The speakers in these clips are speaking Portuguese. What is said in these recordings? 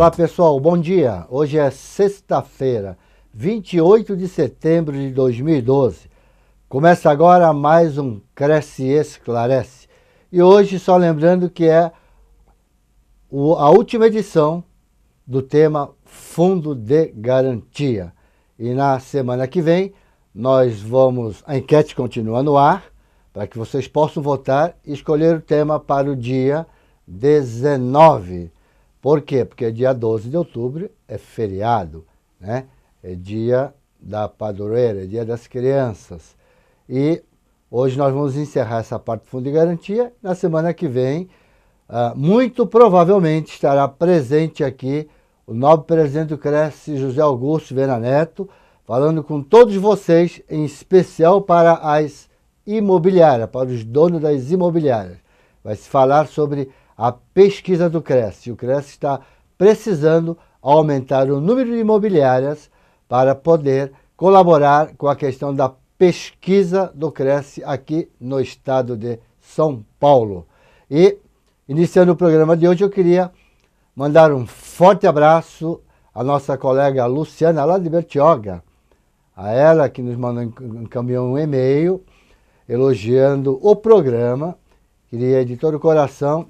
Olá pessoal, bom dia. Hoje é sexta-feira, 28 de setembro de 2012. Começa agora mais um Cresce e Esclarece. E hoje só lembrando que é a última edição do tema Fundo de Garantia. E na semana que vem a enquete continua no ar, para que vocês possam votar e escolher o tema para o dia 19. Por quê? Porque dia 12 de outubro é feriado, né? É dia da padroeira, é dia das crianças. E hoje nós vamos encerrar essa parte do Fundo de Garantia. Na semana que vem, muito provavelmente estará presente aqui o nobre presidente do Cresce, José Augusto Viana Neto, falando com todos vocês, em especial para as imobiliárias, para os donos das imobiliárias. Vai se falar sobre a pesquisa do Cresce. O Cresce está precisando aumentar o número de imobiliárias para poder colaborar com a questão da pesquisa do Cresce aqui no estado de São Paulo. E, iniciando o programa de hoje, eu queria mandar um forte abraço à nossa colega Luciana, lá de Bertioga, a ela que nos encaminhou um e-mail elogiando o programa. Queria de todo o coração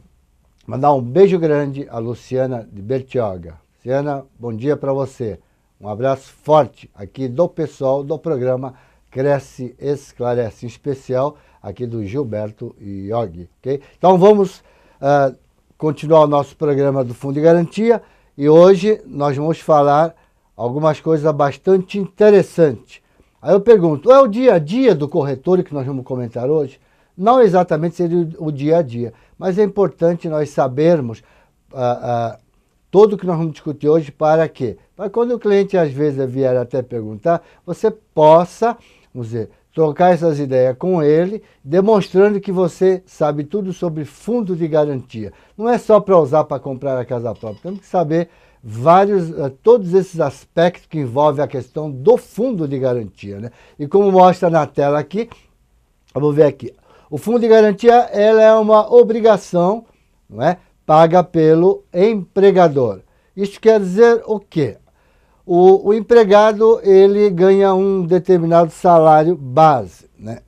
mandar um beijo grande a Luciana de Bertioga. Luciana, bom dia para você. Um abraço forte aqui do pessoal do programa Cresce Esclarece, em especial aqui do Gilberto Yogi. Okay? Então vamos continuar o nosso programa do Fundo de Garantia e hoje nós vamos falar algumas coisas bastante interessantes. Aí eu pergunto, é o dia a dia do corretor que nós vamos comentar hoje? Não exatamente seria o dia a dia, mas é importante nós sabermos tudo que nós vamos discutir hoje para quê? Para quando o cliente às vezes vier até perguntar, você possa, vamos dizer, trocar essas ideias com ele, demonstrando que você sabe tudo sobre fundo de garantia. Não é só para usar para comprar a casa própria, temos que saber todos esses aspectos que envolvem a questão do fundo de garantia, né? E como mostra na tela aqui, vamos ver aqui. O fundo de garantia ela é uma obrigação, não é, paga pelo empregador. Isso quer dizer o quê? O empregado ele ganha um determinado salário base, né?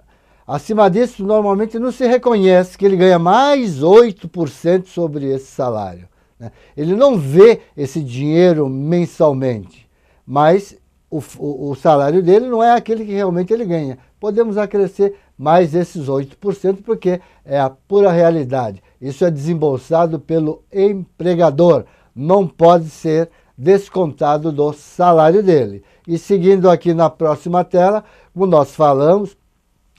Acima disso, normalmente não se reconhece que ele ganha mais 8% sobre esse salário, né? Ele não vê esse dinheiro mensalmente, mas o salário dele não é aquele que realmente ele ganha. Podemos acrescer mais esses 8% porque é a pura realidade. Isso é desembolsado pelo empregador, não pode ser descontado do salário dele. E seguindo aqui na próxima tela, como nós falamos,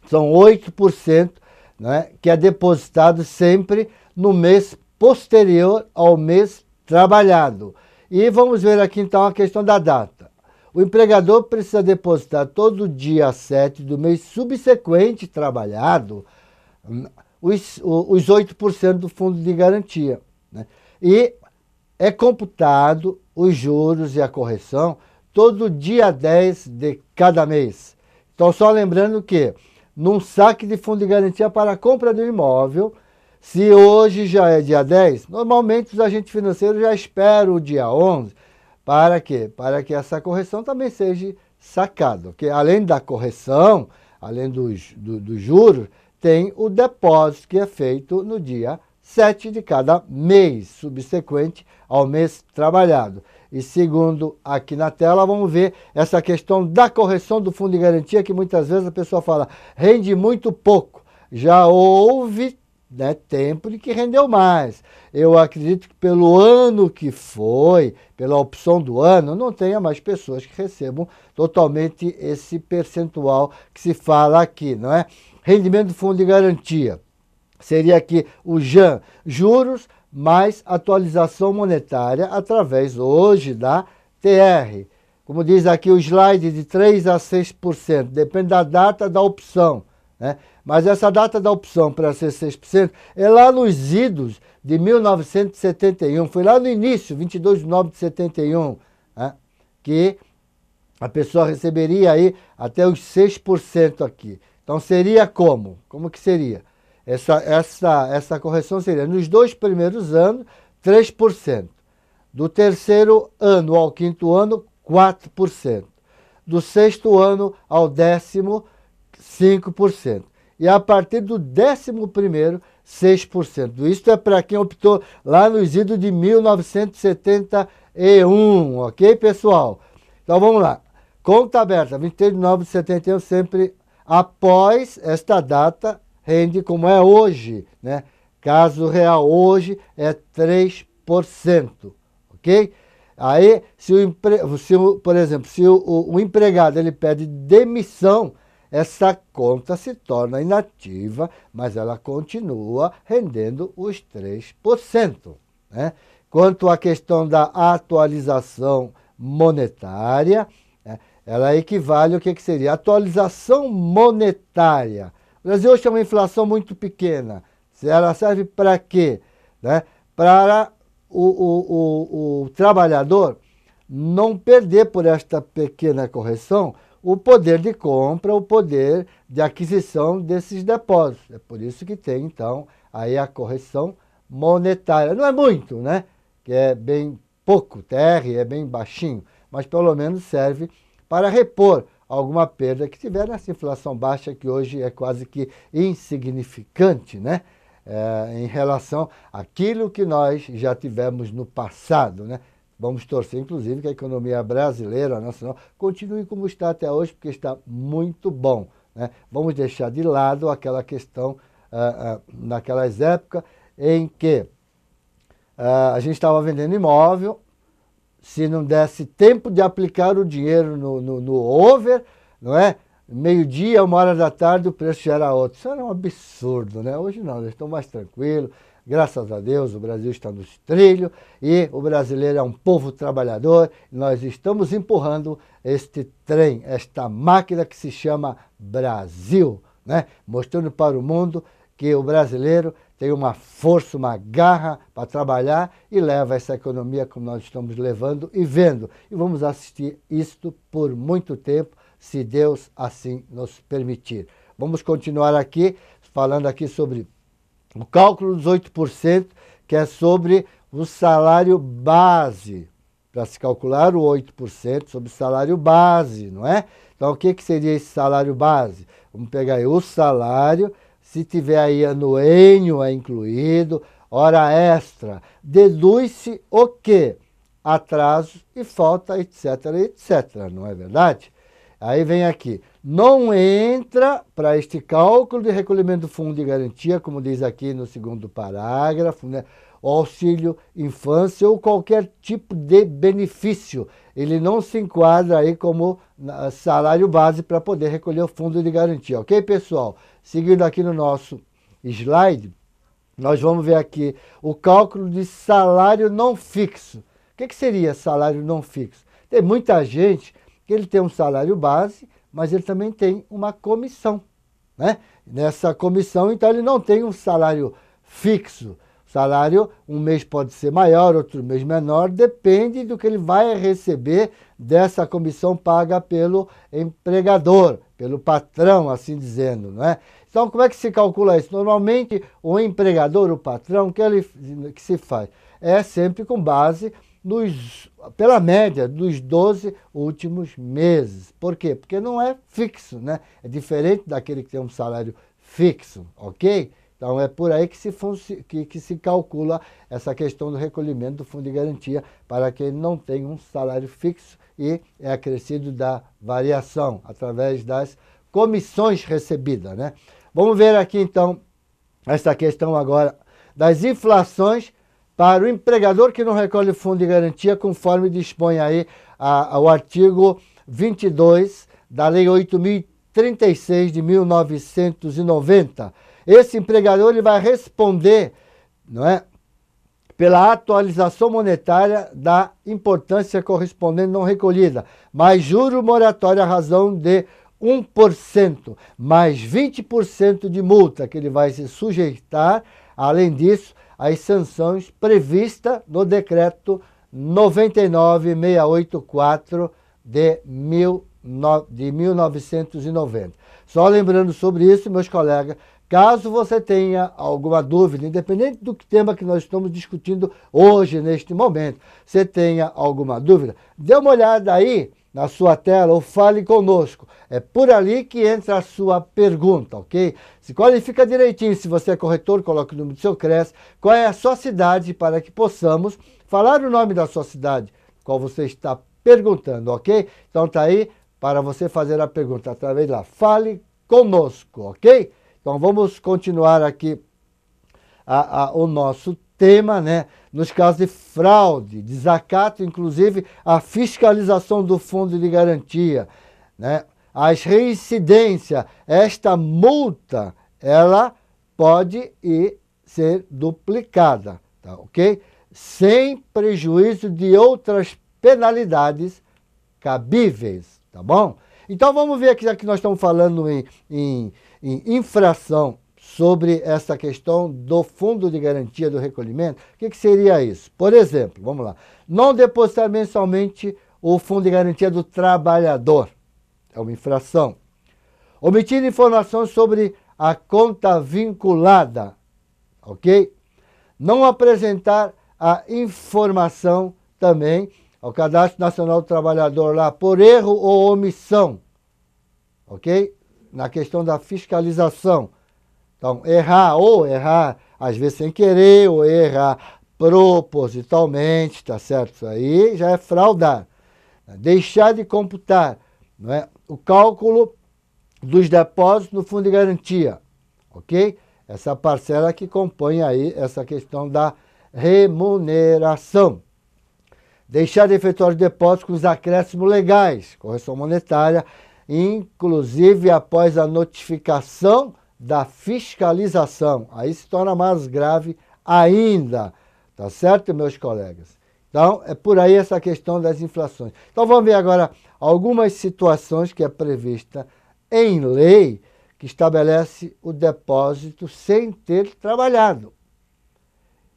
são 8%, né, que é depositado sempre no mês posterior ao mês trabalhado. E vamos ver aqui então a questão da data. O empregador precisa depositar todo dia 7 do mês subsequente trabalhado os 8% do fundo de garantia, né? E é computado os juros e a correção todo dia 10 de cada mês. Então, só lembrando que num saque de fundo de garantia para a compra do imóvel, se hoje já é dia 10, normalmente os agentes financeiros já esperam o dia 11. Para quê? Para que essa correção também seja sacada. Okay? Além da correção, além dos juros, tem o depósito que é feito no dia 7 de cada mês, subsequente ao mês trabalhado. E segundo aqui na tela, vamos ver essa questão da correção do fundo de garantia, que muitas vezes a pessoa fala, rende muito pouco. Já houve, né, tempo de que rendeu mais. Eu acredito que pelo ano que foi, pela opção do ano, não tenha mais pessoas que recebam totalmente esse percentual que se fala aqui, não é? Rendimento do fundo de garantia. Seria aqui o JAN, juros mais atualização monetária através hoje da TR. Como diz aqui o slide, de 3% a 6%, depende da data da opção, né? Mas essa data da opção para ser 6% é lá nos idos de 1971, foi lá no início, 22 de novembro de 71, né? Que a pessoa receberia aí até os 6% aqui. Então seria como? Como que seria? Essa correção seria nos 2 primeiros anos, 3%. Do terceiro ano ao quinto ano, 4%. Do sexto ano ao 10º, 5%. E a partir do 11º, 6%. Isso é para quem optou lá nos idos de 1971, ok, pessoal? Então vamos lá. Conta aberta, 23 de novembro de 71, sempre após esta data, rende como é hoje, né? Caso real hoje é 3%, ok? Aí, por exemplo, se o empregado ele pede demissão, essa conta se torna inativa, mas ela continua rendendo os 3%. Né? Quanto à questão da atualização monetária, ela equivale ao que seria atualização monetária. O Brasil hoje tem uma inflação muito pequena. Ela serve para quê? Né? Para o trabalhador não perder por esta pequena correção o poder de compra, o poder de aquisição desses depósitos. É por isso que tem, então, aí a correção monetária. Não é muito, né? Que é bem pouco, TR é bem baixinho, mas pelo menos serve para repor alguma perda que tiver nessa inflação baixa, que hoje é quase que insignificante, né? Em relação àquilo que nós já tivemos no passado, né? Vamos torcer, inclusive, que a economia brasileira, a nacional, continue como está até hoje, porque está muito bom. Né? Vamos deixar de lado aquela questão, naquelas épocas em que a gente estava vendendo imóvel, se não desse tempo de aplicar o dinheiro no over, não é? Meio-dia, 1h da tarde, o preço já era outro. Isso era um absurdo, né? Hoje não, eles estão mais tranquilos. Graças a Deus, o Brasil está nos trilhos e o brasileiro é um povo trabalhador. Nós estamos empurrando este trem, esta máquina que se chama Brasil, né? Mostrando para o mundo que o brasileiro tem uma força, uma garra para trabalhar e leva essa economia como nós estamos levando e vendo. E vamos assistir isto por muito tempo, se Deus assim nos permitir. Vamos continuar aqui, falando aqui sobre o cálculo dos 8%, que é sobre o salário base, para se calcular o 8% sobre o salário base, não é? Então, o que seria esse salário base? Vamos pegar aí o salário, se tiver aí anuênio incluído, hora extra, deduz-se o quê? Atraso e falta, etc, etc, não é verdade? Aí vem aqui, não entra para este cálculo de recolhimento do fundo de garantia, como diz aqui no segundo parágrafo, né? O auxílio infância ou qualquer tipo de benefício. Ele não se enquadra aí como salário base para poder recolher o fundo de garantia. Ok, pessoal? Seguindo aqui no nosso slide, nós vamos ver aqui o cálculo de salário não fixo. O que seria salário não fixo? Tem muita gente que ele tem um salário base, mas ele também tem uma comissão, né? Nessa comissão, então, ele não tem um salário fixo. O salário, um mês pode ser maior, outro mês menor, depende do que ele vai receber dessa comissão paga pelo empregador, pelo patrão, assim dizendo, né? Então, como é que se calcula isso? Normalmente, o empregador, o patrão, que se faz? É sempre com base pela média dos 12 últimos meses. Por quê? Porque não é fixo, né? É diferente daquele que tem um salário fixo, ok? Então é por aí que se calcula essa questão do recolhimento do fundo de garantia para quem não tem um salário fixo e é acrescido da variação através das comissões recebidas, né? Vamos ver aqui então essa questão agora das inflações para o empregador que não recolhe fundo de garantia, conforme dispõe aí o artigo 22 da Lei 8.036 de 1990. Esse empregador ele vai responder, não é, pela atualização monetária da importância correspondente não recolhida, mais juro moratório à razão de 1%, mais 20% de multa que ele vai se sujeitar, além disso, as sanções previstas no decreto 99.684 de 1990. Só lembrando sobre isso, meus colegas, Caso você tenha alguma dúvida, independente do tema que nós estamos discutindo hoje, neste momento, você tenha alguma dúvida, dê uma olhada aí na sua tela ou fale conosco. É por ali que entra a sua pergunta, ok? Se qualifica direitinho, se você é corretor, coloque o número do seu CRES, qual é a sua cidade, para que possamos falar o nome da sua cidade, qual você está perguntando, ok? Então tá aí para você fazer a pergunta através lá. Fale conosco, ok? Então vamos continuar aqui o nosso tema, né? Nos casos de fraude, desacato, inclusive a fiscalização do fundo de garantia, né? As reincidências, esta multa, ela pode ser duplicada, tá, ok? Sem prejuízo de outras penalidades cabíveis, tá bom? Então vamos ver aqui, já que nós estamos falando em infração sobre essa questão do fundo de garantia do recolhimento, o que seria isso? Por exemplo, vamos lá, não depositar mensalmente o fundo de garantia do trabalhador, é uma infração. Omitir informações sobre a conta vinculada, ok? Não apresentar a informação também ao Cadastro Nacional do Trabalhador lá por erro ou omissão, ok? Na questão da fiscalização. Então, errar, às vezes sem querer, ou errar propositalmente, tá certo? Isso aí já é fraudar. Deixar de computar, não é, o cálculo dos depósitos no fundo de garantia, ok? Essa parcela que compõe aí essa questão da remuneração. Deixar de efetuar os depósitos com os acréscimos legais, correção monetária, inclusive após a notificação da fiscalização. Aí se torna mais grave ainda, tá certo, meus colegas? Então, é por aí essa questão das inflações. Então, vamos ver agora algumas situações que é prevista em lei que estabelece o depósito sem ter trabalhado.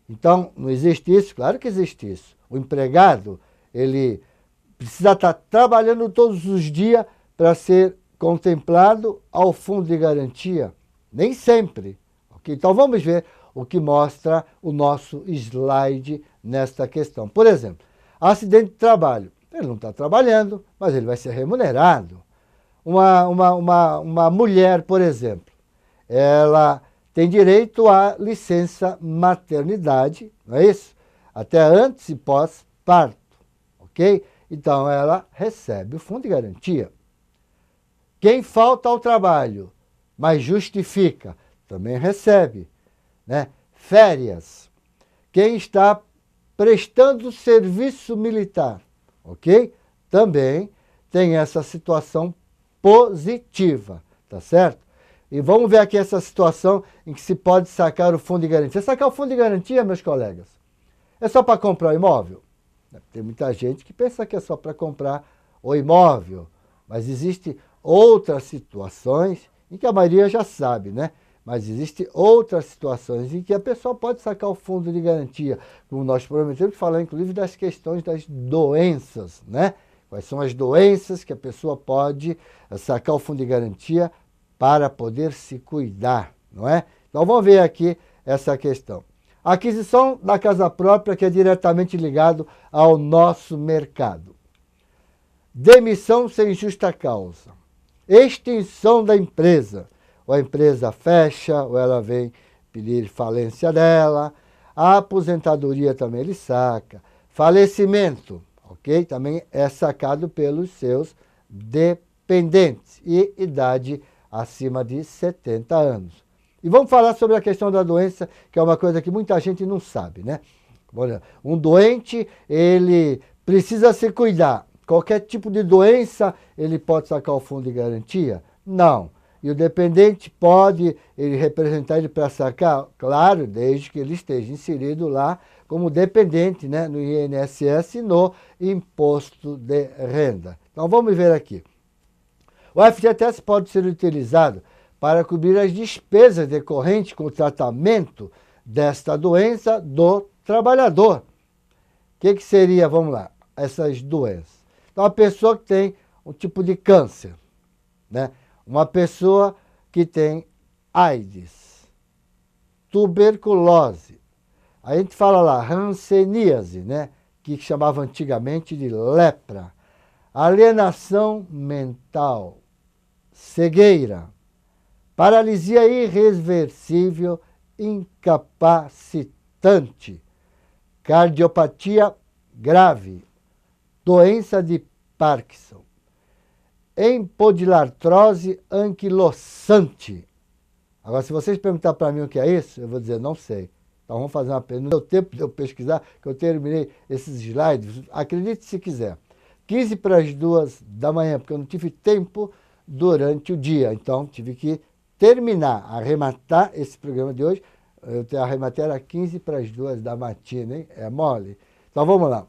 Então, não existe isso? Claro que existe isso. O empregado, ele precisa estar trabalhando todos os dias para ser contemplado ao fundo de garantia. Nem sempre. Okay? Então, vamos ver o que mostra o nosso slide nesta questão. Por exemplo, acidente de trabalho. Ele não está trabalhando, mas ele vai ser remunerado. Uma mulher, por exemplo, ela tem direito à licença maternidade, não é isso? Até antes e pós-parto, ok? Então, ela recebe o fundo de garantia. Quem falta ao trabalho, mas justifica, também recebe, né? Férias. Quem está prestando serviço militar, ok? Também tem essa situação positiva, tá certo? E vamos ver aqui essa situação em que se pode sacar o fundo de garantia. Sacar o fundo de garantia, meus colegas, é só para comprar o imóvel? Tem muita gente que pensa que é só para comprar o imóvel, mas existem outras situações em que a maioria já sabe, né? Mas existem outras situações em que a pessoa pode sacar o fundo de garantia, como nós prometemos falar, inclusive, das questões das doenças, né? Quais são as doenças que a pessoa pode sacar o fundo de garantia para poder se cuidar, não é? Então vamos ver aqui essa questão. A aquisição da casa própria, que é diretamente ligado ao nosso mercado. Demissão sem justa causa. Extinção da empresa. Ou a empresa fecha, ou ela vem pedir falência dela. A aposentadoria também ele saca. Falecimento, ok? Também é sacado pelos seus dependentes. E idade acima de 70 anos. E vamos falar sobre a questão da doença, que é uma coisa que muita gente não sabe, né? Um doente, ele precisa se cuidar. Qualquer tipo de doença, ele pode sacar o fundo de garantia? Não. E o dependente pode ele representar ele para sacar? Claro, desde que ele esteja inserido lá como dependente, né, no INSS e no imposto de renda. Então vamos ver aqui. O FGTS pode ser utilizado para cobrir as despesas decorrentes com o tratamento desta doença do trabalhador. O que seria, vamos lá, essas doenças? Então, a pessoa que tem um tipo de câncer, né? Uma pessoa que tem AIDS, tuberculose. A gente fala lá, hanseníase, né? Que chamava antigamente de lepra, alienação mental, cegueira, paralisia irreversível, incapacitante, cardiopatia grave, doença de Parkinson, empodilartrose anquilossante. Agora, se vocês perguntar para mim o que é isso, eu vou dizer, não sei. Então vamos fazer uma pergunta. Não deu tempo de eu pesquisar, que eu terminei esses slides, acredite se quiser. 15 para as 2 da manhã, porque eu não tive tempo durante o dia. Então tive que terminar, arrematar esse programa de hoje. Eu arrematei era 15 para as 2 da matina, hein? É mole? Então vamos lá.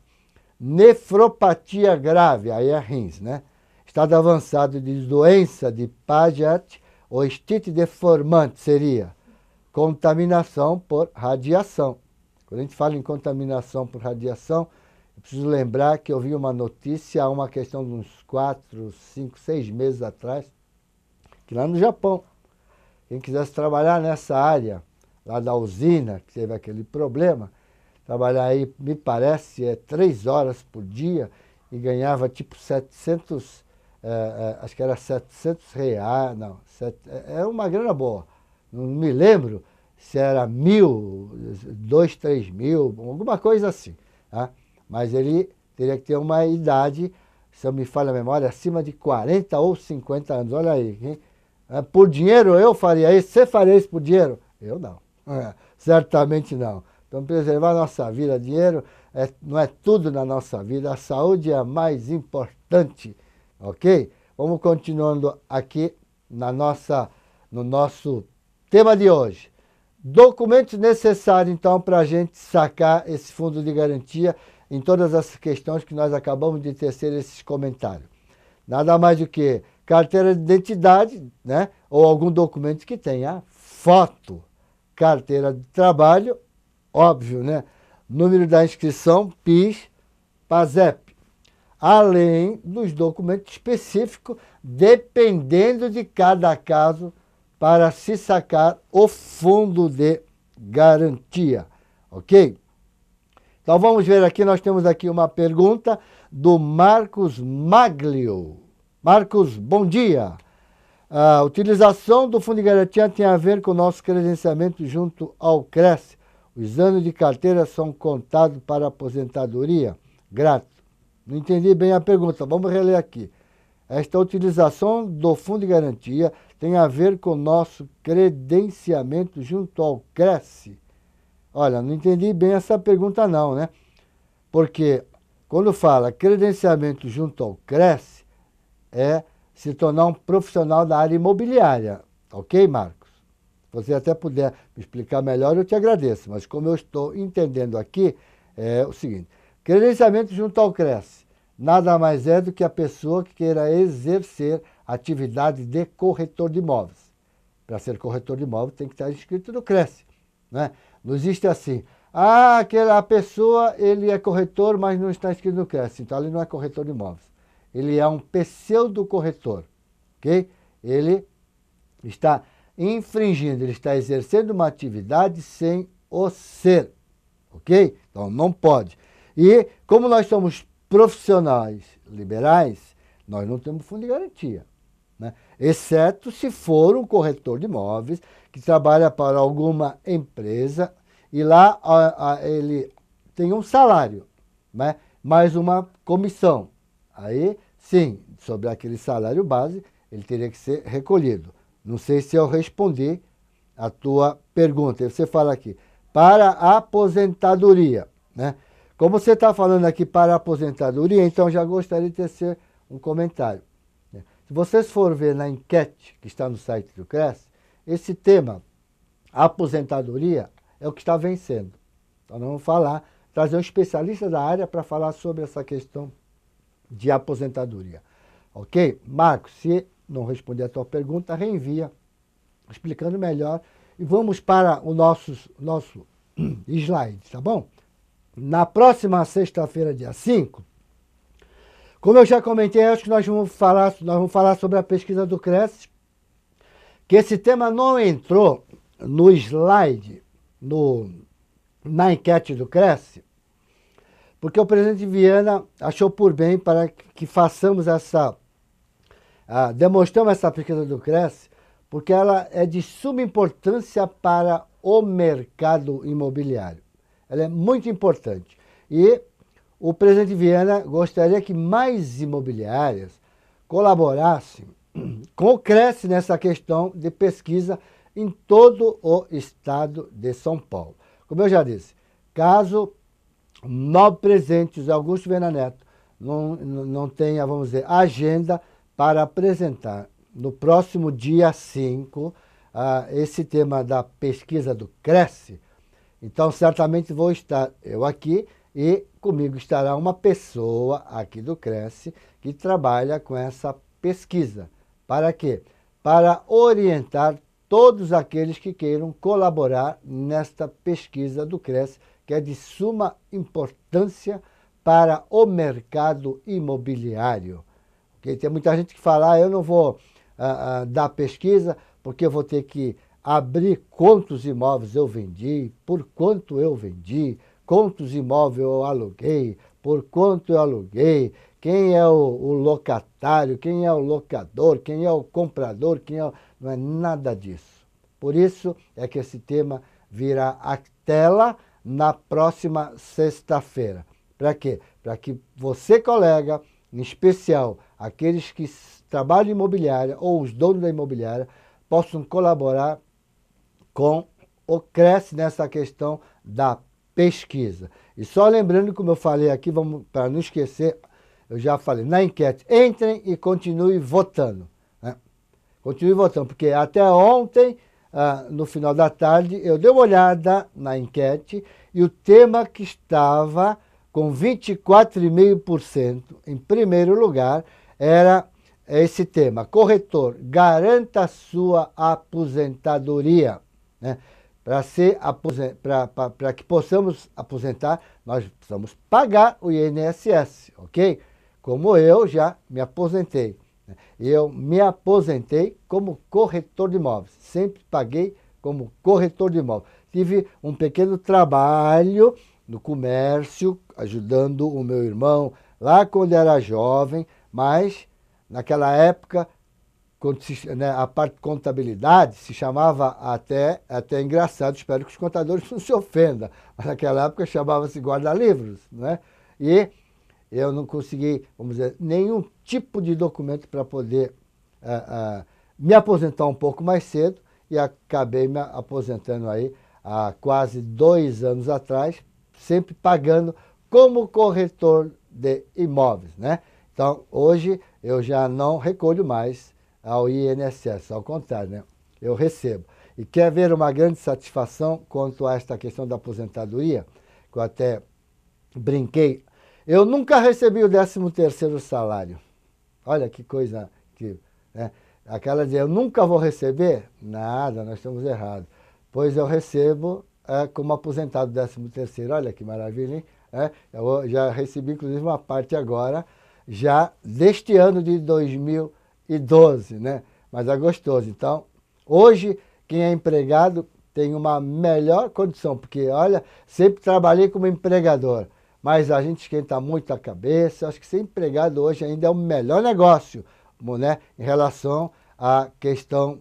Nefropatia grave, aí é rins, né? Estado avançado de doença de Paget ou estite deformante seria contaminação por radiação. Quando a gente fala em contaminação por radiação, eu preciso lembrar que eu vi uma notícia há uma questão de uns 4, 5, 6 meses atrás, que lá no Japão, quem quisesse trabalhar nessa área, lá da usina, que teve aquele problema, trabalhar aí, me parece, 3 horas por dia e ganhava tipo 700, acho que era 700 reais, não, é uma grana boa. Não me lembro se era 1.000, 2, 3 mil, alguma coisa assim. Tá? Mas ele teria que ter uma idade, se eu me falha a memória, acima de 40 ou 50 anos. Olha aí. Hein? Por dinheiro eu faria isso? Você faria isso por dinheiro? Eu não. Certamente não. Então, preservar a nossa vida, dinheiro não é tudo na nossa vida, a saúde é a mais importante, ok? Vamos continuando aqui no nosso tema de hoje. Documentos necessários, então, para a gente sacar esse fundo de garantia em todas as questões que nós acabamos de tecer esses comentários. Nada mais do que carteira de identidade, né? Ou algum documento que tenha foto, carteira de trabalho, óbvio, né? Número da inscrição, PIS, PASEP. Além dos documentos específicos, dependendo de cada caso, para se sacar o fundo de garantia, ok? Então vamos ver aqui, nós temos aqui uma pergunta do Marcos Maglio. Marcos, bom dia. A utilização do fundo de garantia tem a ver com o nosso credenciamento junto ao CRES. Os anos de carteira são contados para aposentadoria? Grato. Não entendi bem a pergunta, vamos reler aqui. Esta utilização do fundo de garantia tem a ver com o nosso credenciamento junto ao CRES? Olha, não entendi bem essa pergunta não, né? Porque quando fala credenciamento junto ao CRES, é se tornar um profissional da área imobiliária. Ok, Marcos? Se você até puder me explicar melhor, eu te agradeço. Mas como eu estou entendendo aqui, é o seguinte. Credenciamento junto ao CRES nada mais é do que a pessoa que queira exercer atividade de corretor de imóveis. Para ser corretor de imóveis tem que estar inscrito no CRES. Né? Não existe assim. Aquela pessoa, ele é corretor, mas não está inscrito no CRES. Então ele não é corretor de imóveis. Ele é um pseudo-corretor, ok? Ele está infringindo, ele está exercendo uma atividade sem o ser, ok? Então não pode. E como nós somos profissionais liberais, nós não temos fundo de garantia, né? Exceto se for um corretor de imóveis que trabalha para alguma empresa e lá ele tem um salário, né? Mais uma comissão. Aí, sim, sobre aquele salário base, ele teria que ser recolhido. Não sei se eu respondi a tua pergunta. Aí você fala aqui, para a aposentadoria, né? Como você está falando aqui para a aposentadoria, então já gostaria de tecer um comentário. Se vocês forem ver na enquete que está no site do CRES, esse tema, aposentadoria, é o que está vencendo. Então nós vamos trazer um especialista da área para falar sobre essa questão de aposentadoria. Ok? Marcos, se não responder a tua pergunta, reenvia, explicando melhor. E vamos para o nosso slide, tá bom? Na próxima sexta-feira, dia 5, como eu já comentei, acho que nós vamos falar sobre a pesquisa do CRES, que esse tema não entrou no slide, na enquete do Cresce, porque o presidente Viana achou por bem para que façamos demonstramos essa pesquisa do Cresce, porque ela é de suma importância para o mercado imobiliário. Ela é muito importante. E o presidente Viana gostaria que mais imobiliárias colaborassem com o Cresce nessa questão de pesquisa em todo o estado de São Paulo. Como eu já disse, caso o novo presidente José Augusto Viana Neto não tenha, vamos dizer, agenda para apresentar no próximo dia 5 esse tema da pesquisa do Cresce, então certamente vou estar eu aqui e comigo estará uma pessoa aqui do Cresce que trabalha com essa pesquisa. Para quê? Para orientar todos aqueles que queiram colaborar nesta pesquisa do Cresce, que é de suma importância para o mercado imobiliário. Okay? Tem muita gente que fala, eu não vou dar pesquisa porque eu vou ter que abrir quantos imóveis eu vendi, por quanto eu vendi, quantos imóveis eu aluguei, por quanto eu aluguei, quem é o locatário, quem é o locador, quem é o comprador, não é nada disso. Por isso é que esse tema virá à tela na próxima sexta-feira. Para quê? Para que você, colega, em especial aqueles que trabalham em imobiliária ou os donos da imobiliária, possam colaborar com o Cresce nessa questão da pesquisa. E só lembrando, como eu falei aqui, para não esquecer, eu já falei, na enquete, entrem e continuem votando. Né? Continue votando, porque até ontem, no final da tarde, eu dei uma olhada na enquete e o tema que estava com 24,5% em primeiro lugar era esse tema: corretor, garanta sua aposentadoria. Né? Para que possamos aposentar, nós precisamos pagar o INSS, ok? Como eu já me aposentei. Eu me aposentei como corretor de imóveis, sempre paguei como corretor de imóveis. Tive um pequeno trabalho no comércio, ajudando o meu irmão lá quando era jovem, mas naquela época, a parte de contabilidade se chamava até engraçado, espero que os contadores não se ofendam, mas naquela época chamava-se guarda-livros, né? E eu não consegui, vamos dizer, nenhum tipo de documento para poder me aposentar um pouco mais cedo e acabei me aposentando aí há quase 2 anos atrás, sempre pagando como corretor de imóveis, né? Então, hoje eu já não recolho mais ao INSS, ao contrário, né? Eu recebo. E quer ver uma grande satisfação quanto a esta questão da aposentadoria, que eu até brinquei, eu nunca recebi o 13º salário. Olha que coisa né? Aquela de eu nunca vou receber? Nada, nós estamos errados. Pois eu recebo como aposentado 13º. Olha que maravilha, hein? Eu já recebi, inclusive, uma parte agora, já deste ano de 2012, né? Mas é gostoso. Então, hoje, quem é empregado tem uma melhor condição, porque, olha, sempre trabalhei como empregador, mas a gente esquenta muito a cabeça. Acho que ser empregado hoje ainda é o melhor negócio, né? Em relação à questão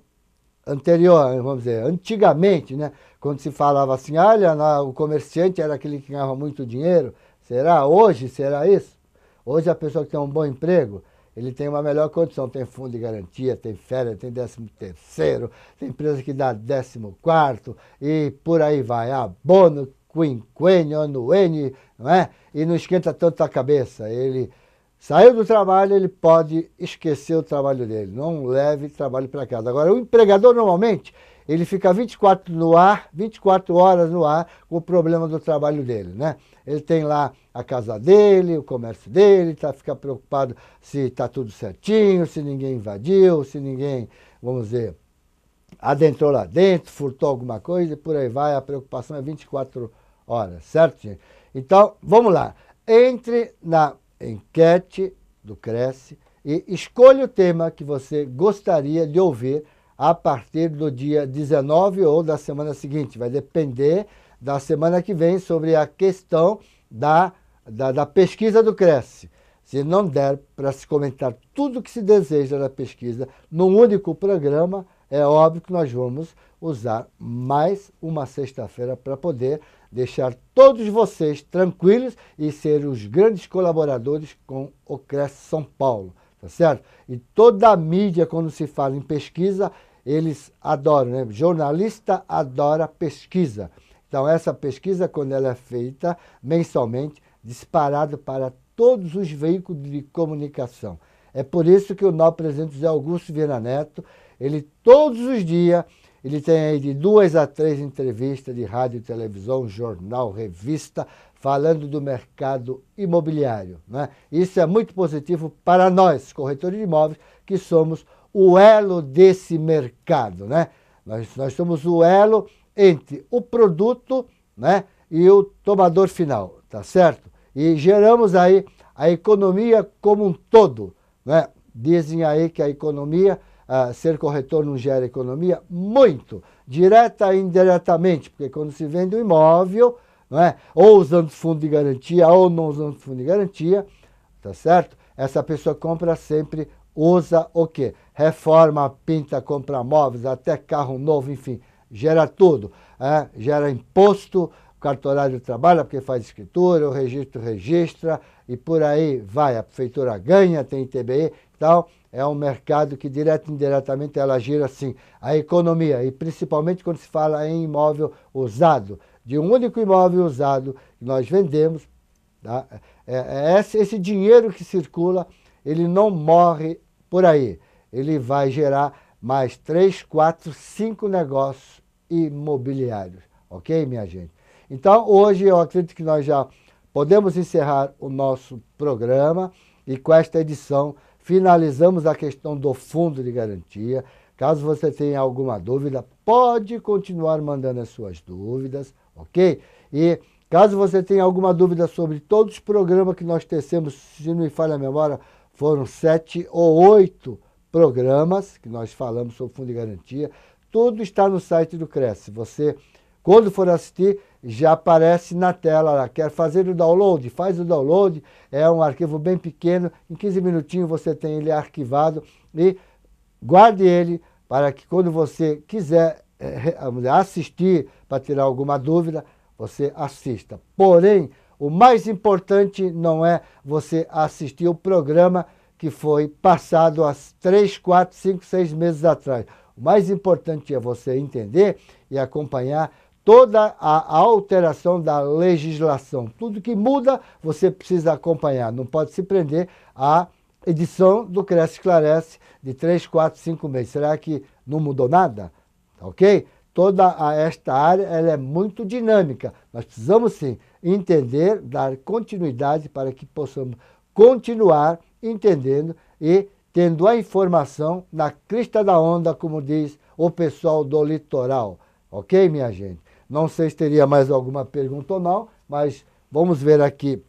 anterior, vamos dizer, antigamente, né? Quando se falava assim, olha, o comerciante era aquele que ganhava muito dinheiro. Será? Hoje, será isso? Hoje a pessoa que tem um bom emprego, ele tem uma melhor condição, tem fundo de garantia, tem férias, tem 13º, tem empresa que dá 14º e por aí vai, abono, quinquênio, anuênio, não é? E não esquenta tanto a cabeça. Ele saiu do trabalho, ele pode esquecer o trabalho dele, não leve trabalho para casa. Agora, o empregador normalmente, ele fica 24 horas no ar com o problema do trabalho dele, né? Ele tem lá a casa dele, o comércio dele, fica preocupado se está tudo certinho, se ninguém invadiu, se ninguém, vamos dizer, adentrou lá dentro, furtou alguma coisa e por aí vai. A preocupação é 24 horas, certo, gente? Então, vamos lá. Entre na enquete do Cresce e escolha o tema que você gostaria de ouvir a partir do dia 19 ou da semana seguinte. Vai depender da semana que vem sobre a questão da pesquisa do Cresce. Se não der para se comentar tudo o que se deseja da pesquisa num único programa, é óbvio que nós vamos usar mais uma sexta-feira para poder deixar todos vocês tranquilos e ser os grandes colaboradores com o Cresce São Paulo, tá certo? E toda a mídia, quando se fala em pesquisa, eles adoram, né? Jornalista adora pesquisa. Então, essa pesquisa, quando ela é feita mensalmente, disparado para todos os veículos de comunicação. É por isso que o nosso presidente José Augusto Vieira Neto, ele todos os dias, ele tem aí de 2 a 3 entrevistas de rádio, televisão, jornal, revista, falando do mercado imobiliário, né? Isso é muito positivo para nós, corretores de imóveis, que somos o elo desse mercado, né? Nós somos o elo entre o produto, né, e o tomador final, tá certo? E geramos aí a economia como um todo, né? Dizem aí que a economia, ser corretor não gera economia? Muito, direta e indiretamente, porque quando se vende um imóvel, não é? Ou usando fundo de garantia ou não usando fundo de garantia, tá certo? Essa pessoa compra sempre, usa o quê? Reforma, pinta, compra móveis, até carro novo, enfim, gera tudo. Gera imposto, o cartorário trabalha porque faz escritura, o registro registra e por aí vai. A prefeitura ganha, tem ITBI, então é um mercado que direto e indiretamente ela gira assim a economia e principalmente quando se fala em imóvel usado. De um único imóvel usado que nós vendemos, tá? Esse dinheiro que circula, ele não morre por aí. Ele vai gerar mais 3, 4, 5 negócios imobiliários. Ok, minha gente? Então, hoje eu acredito que nós já podemos encerrar o nosso programa e com esta edição finalizamos a questão do fundo de garantia. Caso você tenha alguma dúvida, pode continuar mandando as suas dúvidas, ok? E caso você tenha alguma dúvida sobre todos os programas que nós tecemos, se não me falha a memória, foram 7 ou 8 programas que nós falamos sobre fundo de garantia. Tudo está no site do Cresce. Você, quando for assistir, já aparece na tela. Quer fazer o download? Faz o download. É um arquivo bem pequeno. Em 15 minutinhos você tem ele arquivado. E guarde ele para que quando você quiser assistir para tirar alguma dúvida, você assista. Porém, o mais importante não é você assistir o programa que foi passado há 3, 4, 5, 6 meses atrás. O mais importante é você entender e acompanhar toda a alteração da legislação. Tudo que muda, você precisa acompanhar. Não pode se prender à edição do Cresce Esclarece de 3, 4, 5 meses. Será que não mudou nada? Ok? Toda esta área ela é muito dinâmica. Nós precisamos, sim, entender, dar continuidade para que possamos continuar entendendo e tendo a informação na crista da onda, como diz o pessoal do litoral. Ok, minha gente? Não sei se teria mais alguma pergunta ou não, mas vamos ver aqui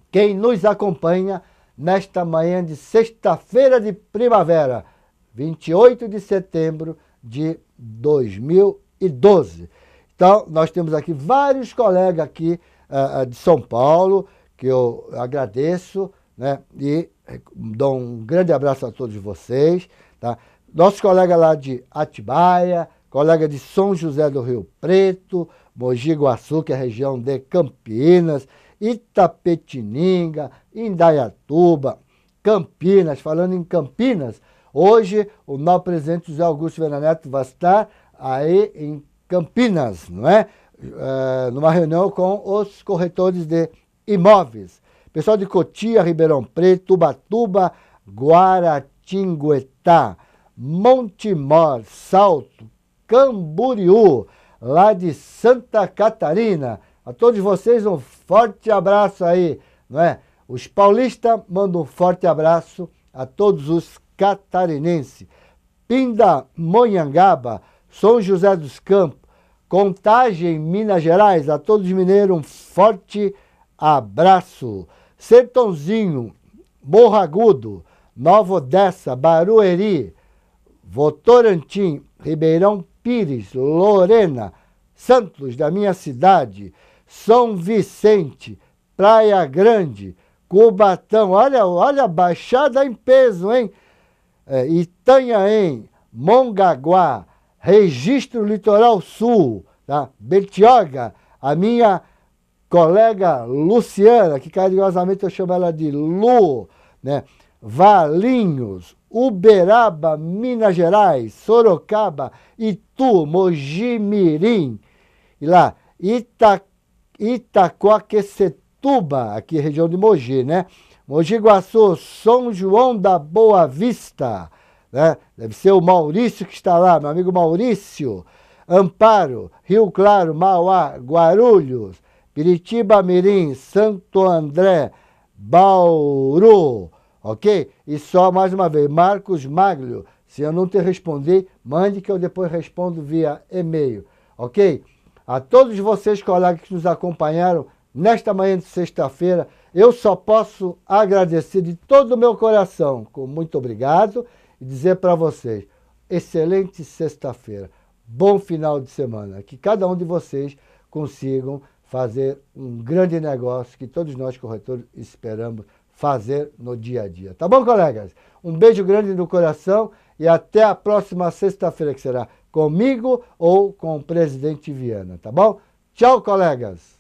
quem nos acompanha nesta manhã de sexta-feira de primavera, 28 de setembro de 2012. Então, nós temos aqui vários colegas aqui de São Paulo, que eu agradeço, né? E dou um grande abraço a todos vocês. Tá? Nossos colegas lá de Atibaia, colega de São José do Rio Preto, Mogi Guaçu, que é a região de Campinas, Itapetininga, Indaiatuba, Campinas. Falando em Campinas, hoje o nosso presidente José Augusto Vieira Neto vai estar aí em Campinas, não é? Numa reunião com os corretores de imóveis. Pessoal de Cotia, Ribeirão Preto, Ubatuba, Guaratinguetá, Montemor, Salto, Camboriú, lá de Santa Catarina. A todos vocês um forte abraço aí, não é? Os paulistas mandam um forte abraço a todos os catarinenses. Pindamonhangaba, São José dos Campos, Contagem, Minas Gerais, a todos os mineiros um forte abraço. Sertãozinho, Morro Agudo, Nova Odessa, Barueri, Votorantim, Ribeirão Pires, Lorena, Santos, da minha cidade, São Vicente, Praia Grande, Cubatão, olha a baixada em peso, hein? Itanhaém, Mongaguá, Registro Litoral Sul, tá? Bertioga, a minha colega Luciana, que carinhosamente eu chamo ela de Lu, né? Valinhos, Uberaba, Minas Gerais, Sorocaba, Itu, Mojimirim, e lá, Itaquaquecetuba, aqui região de Mogi, né? Mogi Guaçu, São João da Boa Vista, né? Deve ser o Maurício que está lá, meu amigo Maurício. Amparo, Rio Claro, Mauá, Guarulhos, Piritiba Mirim, Santo André, Bauru, ok? E só mais uma vez, Marcos Maglio, se eu não te responder, mande que eu depois respondo via e-mail, ok? A todos vocês, colegas que nos acompanharam nesta manhã de sexta-feira, eu só posso agradecer de todo o meu coração, com muito obrigado, e dizer para vocês, excelente sexta-feira, bom final de semana, que cada um de vocês consigam fazer um grande negócio que todos nós corretores esperamos fazer no dia a dia. Tá bom, colegas? Um beijo grande no coração e até a próxima sexta-feira, que será comigo ou com o presidente Viana, tá bom? Tchau, colegas!